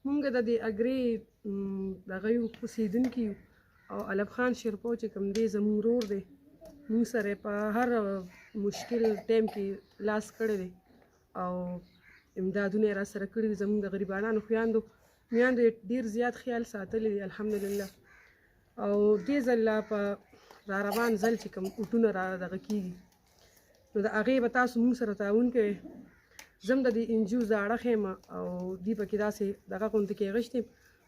مونږ د دې اګرې دغه یو اوسېدونکي یو او علب خان شیرپو چې کوم دی زموږ ورور دی، مونږ سره په هر مشکل ټایم کې لاس کړی دی او امدادونه یې را سره کړي دي. زموږ د غریبانو خویندو میندو یې ډېر زیات خیال ساتلی دی الحمدلله. او دې ځل لا په را روان ځل چې کوم اوټونه را دغه کېږي نو د هغې به تاسو مونږ سره تعاون کوئ. زه هم د دې انجیو زاړه ښیم او دوی پکې داسې دغه غوندې کې غشتې،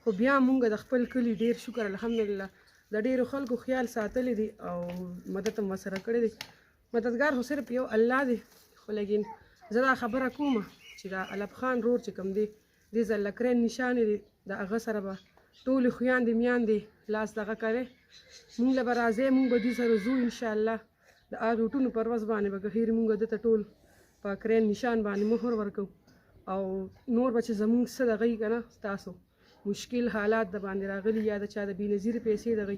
خو بیا مونږ د خپل کلي ډېر شکر الحمدلله د ډېرو خلکو خیال ساتلی دی او مدد هم ورسره کړی دی. مددګار خو صرف یو الله دی، خو لیکن زه دا خبره کوم چې دا علب خان رور چې کوم دی دې ځل لکرین نشانې دی د هغه سره به ټولې خویندې میاندې لاس دغه کوي. مونږ له به راځئ، مونږ به دوی سره ځو انشاءالله. د هغې اوټونو پر ورځ باندې به که مونږ ده ته ټول په کرین نشان باندې مهر ورکوو او نور به چې زمونږ څه دغه یي که نه ستاسو مشکل حالات د باندې راغلي یا د چا د بېنظیرې پیسې دغه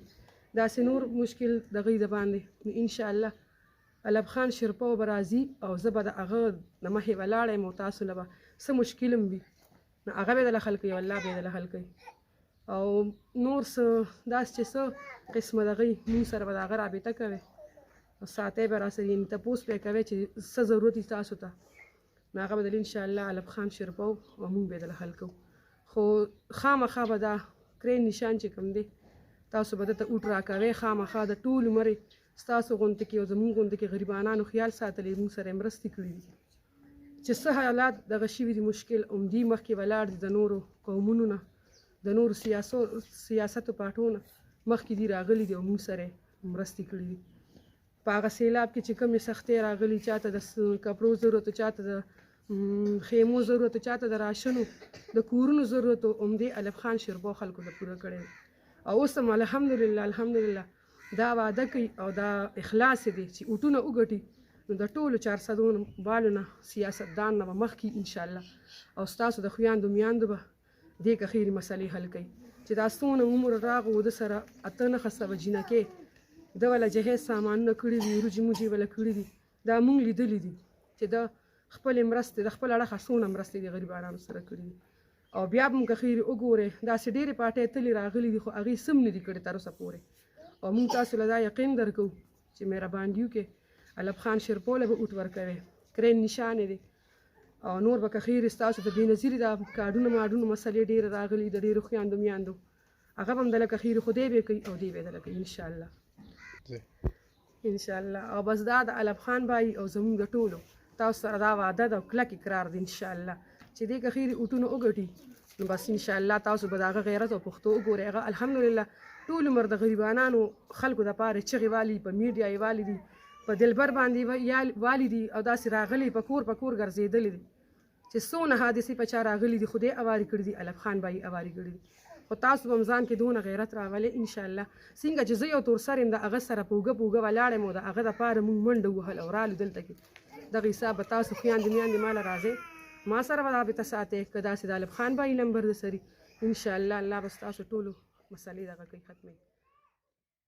داسې نور مشکل دغه د باندې نو انشاءالله علب خان شیرپو به راځي او زه به د هغه د مخې ولاړه یم او تاسو له به څه مشکل هم وي نو هغه به یې دله حل کوي او الله به یې دله حل کوي. او نور څه داسې چې څه قسمه دغه یي مونږ سره به د هغه رابطه کوئ او ساتی به راسره یعنې تپوس به یې کوئ چې څه ضرورت وي تاسو ته نو هغه به دله انشاءالله علب خان شیرپو او مونږ به یې دله حل کوو. خو خامخا به دا کرین نشان چې کوم دی تاسو به دته اوټ راکوئ، خامخا د ټول عمر یې ستاسو غوندې کې او زمونږ غوندې کې غریبانانو خیال ساتلی مونږ سره یې مرستې کړي دي چې څه حالات دغه شوي دي مشکل عمدي مخکې ولاړ دي د نورو قومونو نه د نورو سیاستو پاټو نه مخکې دي راغلي دي او مونږ سره یې مرستې کړي دي. په هغه سیلاب کې چې کومې سختۍ راغلي چاته د کپړو ضرورت و چاته د خیمو ضرورت و چاته د راشنو د کورونو ضرورت و عمدې علب خان شیرپو خلکو ته پوره کړی او اوس هم الحمدلله دا وعده کوي او دا اخلاص دی چې اوټونه وګټي نو د ټولو 400 والو نه سیاستدان نه به مخکې انشاءالله او ستاسو د خویندو میاندو به دې که خیري مسلې حل کوي چې دا څونه عمر راغو د سره 8 جینکې د وله جهیز سامانونه کړي دي وریجې موجې وله کړي دي دا مونږ لیدلي دي چې د خپلې مرستې د خپل اړخه څونه مرستې د غریبانانو سره کړي دي او بیا به مو که خیري وګورئ داسې ډېرې پاټۍ تلې راغلي دي خو هغې سم نه دي کړي تر اوسه پورې او مونږ تاسو له دا یقین درکوو چې مهرباني وکړئ علب خان شیرپو له به اوټ ورکوئ کرین نشانې دی او نور به که خیرې ستاسو د بېنظیرې دا کاډونه ماډونه مسلې ډېرې راغلي د ډېرو خویندو میاندو هغه به هم دله که خیرې خو دی به یې کوي او دی به یې دله کوي انشاءالله او بس دا د علب خان بایي او زمونږ د ټولو تاسو سره دا وعده ده او کلک اقرار دی انشاءالله چې دې که خیرې اوټونه وګټي نو بس انشاءالله تاسو به د هغه غیرت او پښتو وګورئ. هغه الحمدلله ټول عمر د غریبانانو خلکو دپاره چغې والي په میډیا یې والي دي په دلبر باندې والي دي او داسې راغلي په کور ګرځېدلي دي چې څونه حادثې په چا راغلي دي خدای اوارې کړي دي علب خان بایي اوارې کړي دي خو تاسو به هم ځان کې دونه غیرت راولئ انشاءالله څنګه چې زه یو تورسر یم د هغه سره په اوږه ولاړ یم او د هغه دپاره مونږ منډه ووهل او رالو دلته کې دغه حساب به تاسو خویندې میاندې ماله راځئ ما سره به رابطه ساتئ که داسې د علب خان بایي نمبر د سري انشاءالله الله به ستاسو ټولو مسلې دغه کوي ختموي.